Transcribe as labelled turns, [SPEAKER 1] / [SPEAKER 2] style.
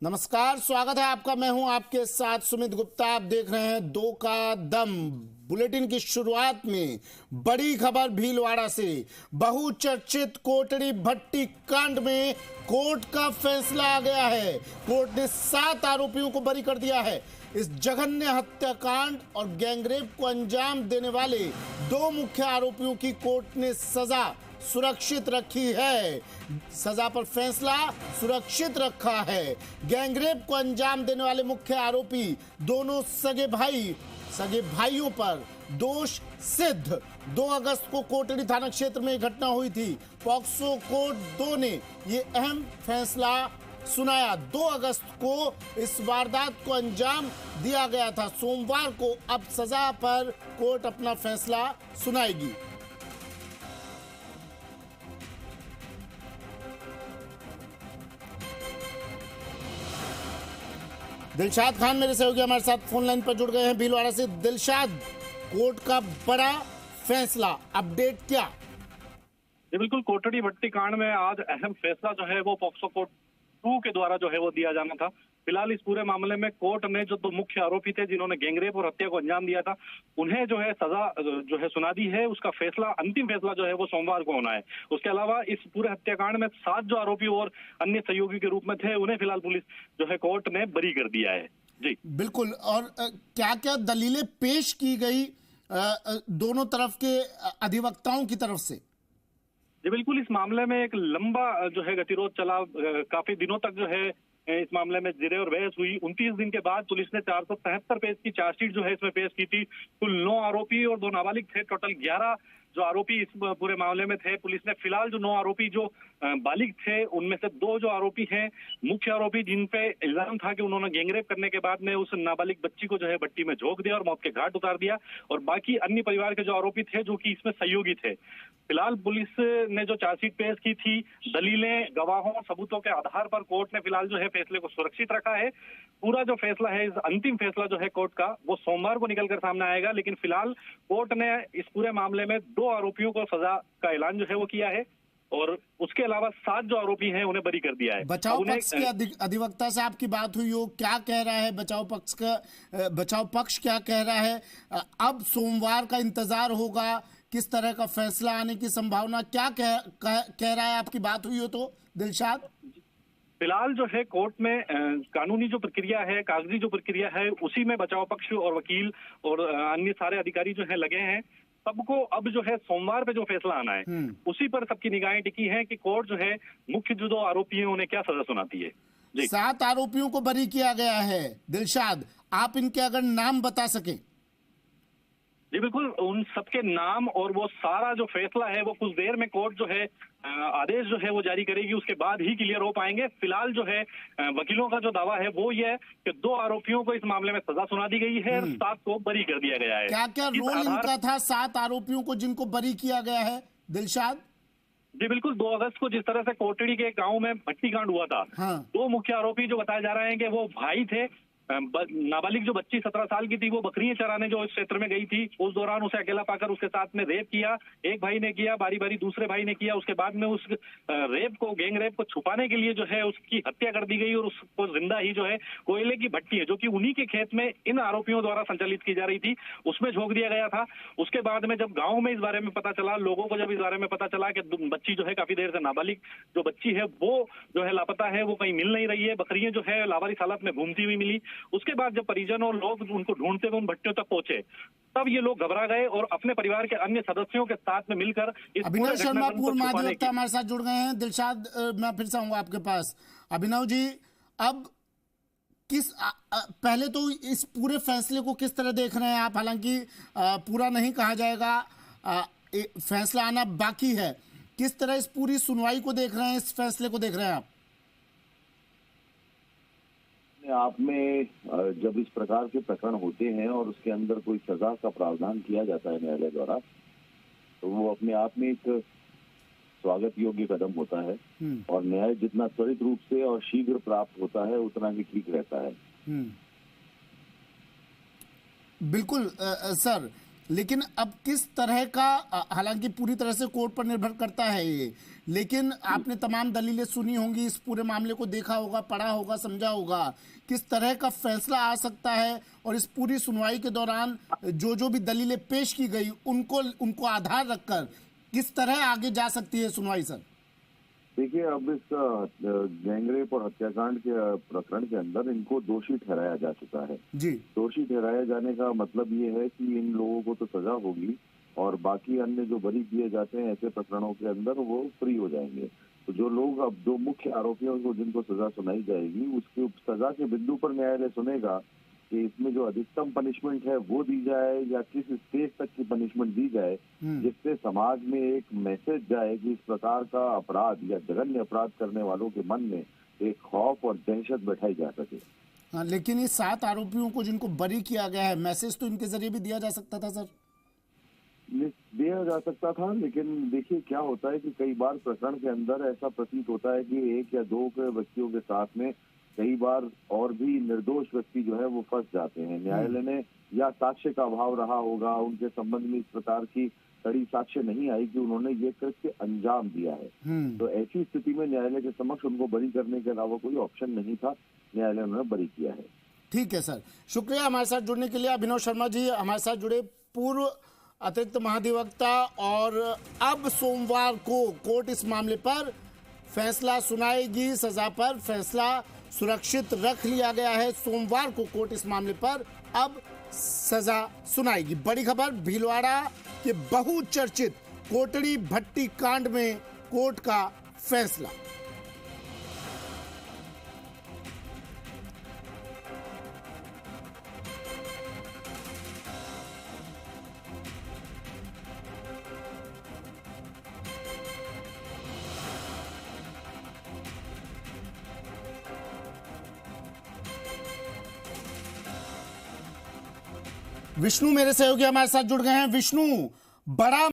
[SPEAKER 1] नमस्कार, स्वागत है आपका। मैं हूं आपके साथ सुमित गुप्ता। आप देख रहे हैं दो का दम। बुलेटिन की शुरुआत में बड़ी खबर भीलवाड़ा से। बहुचर्चित कोटड़ी भट्टी कांड में कोर्ट का फैसला आ गया है। कोर्ट ने 7 आरोपियों को बरी कर दिया है। इस जघन्य हत्याकांड और गैंगरेप को अंजाम देने वाले 2 मुख्य आरोपियों की कोर्ट ने सजा सुरक्षित रखी है। सजा पर फैसला सुरक्षित रखा है। गैंगरेप को अंजाम देने वाले मुख्य आरोपी दोनों सगे भाइयों पर दोष सिद्ध। 2 अगस्त को कोटड़ी थाना क्षेत्र में घटना हुई थी। पॉक्सो कोर्ट 2 ने ये अहम फैसला सुनाया। 2 अगस्त को इस वारदात को अंजाम दिया गया था। सोमवार को अब सजा पर कोर्ट अपना फैसला सुनाएगी। दिलशाद खान मेरे सहयोगी हमारे साथ फोन लाइन पर जुड़ गए हैं भीलवाड़ा से। दिलशाद, कोर्ट का बड़ा फैसला, अपडेट क्या?
[SPEAKER 2] जी बिल्कुल, कोटड़ी भट्टी कांड में आज अहम फैसला जो है वो पॉक्सो कोर्ट 2 के द्वारा जो है वो दिया जाना था। फिलहाल इस पूरे मामले में कोर्ट ने जो 2 मुख्य आरोपी थे जिन्होंने गैंगरेप और हत्या को अंजाम दिया था, उन्हें जो है सजा जो है सुना दी है। उसका फैसला, अंतिम फैसला जो है वो सोमवार को होना है। उसके अलावा इस पूरे हत्याकांड में 7 जो आरोपी और अन्य सहयोगी के रूप में थे, उन्हें फिलहाल पुलिस जो है कोर्ट ने बरी कर दिया है। जी
[SPEAKER 1] बिल्कुल। और क्या क्या दलीलें पेश की गई दोनों तरफ के अधिवक्ताओं की तरफ से?
[SPEAKER 2] जी बिल्कुल, इस मामले में एक लंबा जो है गतिरोध चला। काफी दिनों तक जो है इस मामले में जिरे और बहस हुई। 29 दिन के बाद पुलिस ने 473 पेज की चार्जशीट जो है इसमें पेश की थी। कुल 9 आरोपी और 2 नाबालिग थे। टोटल 11 जो आरोपी इस पूरे मामले में थे। पुलिस ने फिलहाल जो 9 आरोपी जो बालिग थे, उनमें से 2 जो आरोपी हैं मुख्य आरोपी, जिन पे इल्जाम था कि उन्होंने गैंगरेप करने के बाद में उस नाबालिग बच्ची को जो है भट्टी में झोंक दिया और मौत के घाट उतार दिया, और बाकी अन्य परिवार के जो आरोपी थे जो कि इसमें सहयोगी थे। फिलहाल पुलिस ने जो चार्जशीट पेश की थी, दलीलें, गवाहों, सबूतों के आधार पर कोर्ट ने फिलहाल जो है फैसले को सुरक्षित रखा है। पूरा जो फैसला है, अंतिम फैसला जो है कोर्ट का, वो सोमवार को निकल कर सामने आएगा। लेकिन फिलहाल कोर्ट ने इस पूरे मामले में 2 आरोपियों को सजा का ऐलान जो है वो किया है, और उसके अलावा 7 जो आरोपी हैं उन्हें बरी कर दिया है।
[SPEAKER 1] बचाव पक्ष के अधिवक्ता से आपकी बात हुई हो, क्या कह रहा है बचाव पक्ष क्या कह रहा है? अब सोमवार का इंतजार होगा, किस तरह का फैसला आने की संभावना, क्या कह रहा है? आपकी बात हुई हो तो दिलशाद।
[SPEAKER 2] फिलहाल जो है कोर्ट में कानूनी जो प्रक्रिया है, कागजी जो प्रक्रिया है, उसी में बचाव पक्ष और वकील और अन्य सारे अधिकारी जो है लगे हैं। सबको अब जो है सोमवार पे जो फैसला आना है, उसी पर सबकी निगाहें टिकी हैं कि कोर्ट जो है मुख्य जो 2 आरोपी हैं उन्हें क्या सजा सुनाती है। जी
[SPEAKER 1] 7 आरोपियों को बरी किया गया है। दिलशाद, आप इनके अगर नाम बता सके।
[SPEAKER 2] जी बिल्कुल, उन सबके नाम और वो सारा जो फैसला है वो कुछ देर में कोर्ट जो है आदेश जो है वो जारी करेगी, उसके बाद ही क्लियर हो पाएंगे। फिलहाल जो है वकीलों का जो दावा है वो ये है कि 2 आरोपियों को इस मामले में सजा सुना दी गई है और 7 को बरी कर दिया गया है।
[SPEAKER 1] क्या क्या रोल इनका था 7 आरोपियों को जिनको बरी किया गया है दिलशाद?
[SPEAKER 2] जी बिल्कुल, 2 अगस्त को जिस तरह से कोटड़ी के गांव में भट्टी कांड हुआ था,
[SPEAKER 1] हाँ।
[SPEAKER 2] 2 मुख्य आरोपी जो बताए जा रहे हैं कि वो भाई थे। नाबालिग जो बच्ची 17 साल की थी, वो बकरियां चराने जो इस क्षेत्र में गई थी, उस दौरान उसे अकेला पाकर उसके साथ में रेप किया। एक भाई ने किया, बारी बारी दूसरे भाई ने किया। उसके बाद में उस रेप को, गैंग रेप को छुपाने के लिए जो है उसकी हत्या कर दी गई और उसको जिंदा ही जो है कोयले की भट्टी है जो कि उन्हीं के खेत में इन आरोपियों द्वारा संचालित की जा रही थी, उसमें झोंक दिया गया था। उसके बाद में जब गाँव में इस बारे में पता चला, लोगों को जब इस बारे में पता चला कि बच्ची जो है काफी देर से, नाबालिग जो बच्ची है वो जो है लापता है, वो कहीं मिल नहीं रही है, बकरियां जो है लावारिस हालत में घूमती हुई मिली। उसके बाद जब परिजन और लोग उनको ढूंढते हुए उन भट्टियों तक पहुंचे, तब ये लोग घबरा गए और अपने परिवार के अन्य सदस्यों के साथ में मिलकर इस
[SPEAKER 1] अभिनव शर्मा पूर्व महाधिवक्ता हमारे साथ जुड़ गए हैं। दिलशाद, मैं फिर से आऊंगा आपके पास। अभिनव जी, अब पहले तो इस पूरे फैसले को किस तरह देख रहे हैं आप? हालांकि पूरा नहीं कहा जाएगा, फैसला आना बाकी है। किस तरह इस पूरी सुनवाई को देख रहे हैं, इस फैसले को देख रहे हैं आप?
[SPEAKER 3] आप में जब इस प्रकार के प्रकरण होते हैं और उसके अंदर कोई सजा का प्रावधान किया जाता है न्यायालय द्वारा, तो वो अपने आप में एक स्वागत योग्य कदम होता है। और न्याय जितना त्वरित रूप से और शीघ्र प्राप्त होता है उतना ही ठीक रहता है।
[SPEAKER 1] बिल्कुल सर, लेकिन अब किस तरह का, हालांकि पूरी तरह से कोर्ट पर निर्भर करता है ये, लेकिन आपने तमाम दलीलें सुनी होंगी, इस पूरे मामले को देखा होगा, पढ़ा होगा, समझा होगा, किस तरह का फैसला आ सकता है और इस पूरी सुनवाई के दौरान जो भी दलीलें पेश की गई उनको आधार रखकर किस तरह आगे जा सकती है सुनवाई सर?
[SPEAKER 3] देखिए, अब इस गैंगरेप और हत्याकांड के प्रकरण के अंदर इनको दोषी ठहराया जा चुका है
[SPEAKER 1] जी।
[SPEAKER 3] दोषी ठहराए जाने का मतलब ये है कि इन लोगों को तो सजा होगी और बाकी अन्य जो बरी किए जाते हैं ऐसे प्रकरणों के अंदर वो फ्री हो जाएंगे। तो जो लोग, अब जो मुख्य आरोपियों को जिनको सजा सुनाई जाएगी, उसके सजा के बिंदु पर न्यायालय सुनेगा कि इसमें जो अधिकतम पनिशमेंट है वो दी जाए या किस स्टेज तक की पनिशमेंट दी जाए, जिससे समाज में एक मैसेज जाए कि इस प्रकार का अपराध या जघन्य अपराध करने वालों के मन में एक खौफ और दहशत बैठाई जा सके।
[SPEAKER 1] हाँ, लेकिन ये 7 आरोपियों को जिनको बरी किया गया है, मैसेज तो इनके जरिए भी दिया जा सकता था सर?
[SPEAKER 3] दिया जा सकता था, लेकिन देखिए क्या होता है कि कई बार प्रकरण के अंदर ऐसा प्रतीत होता है कि 1 या 2 के व्यक्तियों के साथ में कई बार और भी निर्दोष व्यक्ति जो है वो फंस जाते हैं। न्यायालय ने, या साक्ष्य का अभाव रहा होगा, उनके संबंध में इस प्रकार की कड़ी साक्ष्य नहीं आई कि उन्होंने ये कृत्य अंजाम दिया है। तो ऐसी स्थिति में न्यायालय के समक्ष उनको बरी करने के अलावा कोई ऑप्शन नहीं था, न्यायालय उन्होंने बरी किया है।
[SPEAKER 1] ठीक है सर, शुक्रिया हमारे साथ जुड़ने के लिए। अभिनव शर्मा जी हमारे साथ जुड़े, पूर्व अतिरिक्त महाधिवक्ता, और अब सोमवार को कोर्ट इस मामले पर फैसला सुनाएगी। सजा पर फैसला सुरक्षित रख लिया गया है। सोमवार को कोर्ट इस मामले पर अब सजा सुनाएगी। बड़ी खबर, भीलवाड़ा के बहुचर्चित कोटड़ी भट्टी कांड में कोर्ट का फैसला। विष्णु मेरे सहयोगी हमारे साथ जुड़ गए हैं। विष्णु, बड़ा